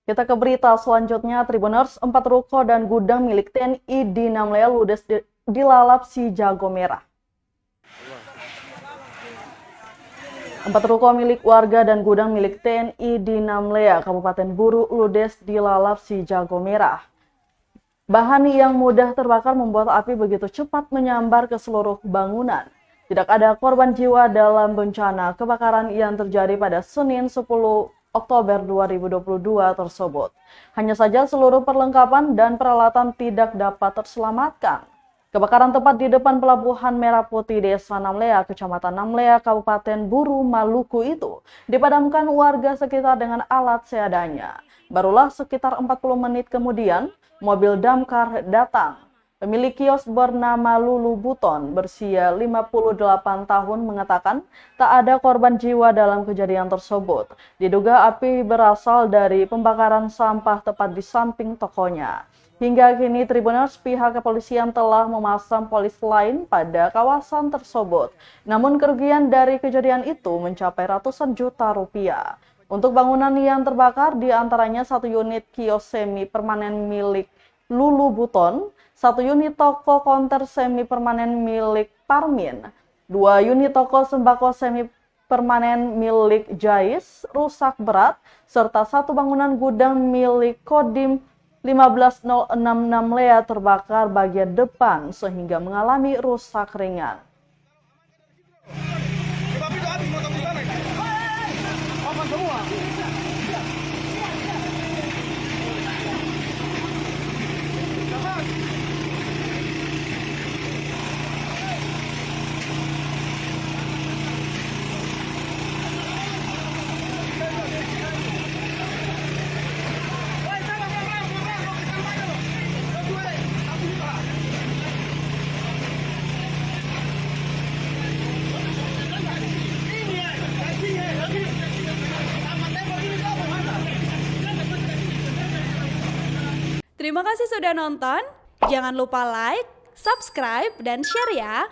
Kita ke berita selanjutnya, Tribuners, 4 ruko dan gudang milik TNI di Namlea ludes dilalap si jago merah. 4 ruko milik warga dan gudang milik TNI di Namlea, Kabupaten Buru, ludes dilalap si jago merah. Bahan yang mudah terbakar membuat api begitu cepat menyambar ke seluruh bangunan. Tidak ada korban jiwa dalam bencana kebakaran yang terjadi pada Senin 10 Oktober 2022 tersebut. Hanya saja seluruh perlengkapan dan peralatan tidak dapat terselamatkan. Kebakaran tepat di depan Pelabuhan Merah Putih Desa Namlea, Kecamatan Namlea, Kabupaten Buru, Maluku itu dipadamkan warga sekitar dengan alat seadanya. Barulah sekitar 40 menit kemudian, mobil damkar datang. Pemilik kios bernama Lulu Buton berusia 58 tahun mengatakan tak ada korban jiwa dalam kejadian tersebut. Diduga api berasal dari pembakaran sampah tepat di samping tokonya. Hingga kini Tribuners, pihak kepolisian telah memasang polis lain pada kawasan tersebut. Namun kerugian dari kejadian itu mencapai ratusan juta rupiah. Untuk bangunan yang terbakar diantaranya 1 unit kios semi permanen milik Lulu Buton, 1 unit toko konter semi permanen milik Parmin, 2 unit toko sembako semi permanen milik Jais rusak berat, serta 1 bangunan gudang milik Kodim 15066 Namlea terbakar bagian depan sehingga mengalami rusak ringan. Terima kasih sudah nonton. Jangan lupa like, subscribe, dan share ya.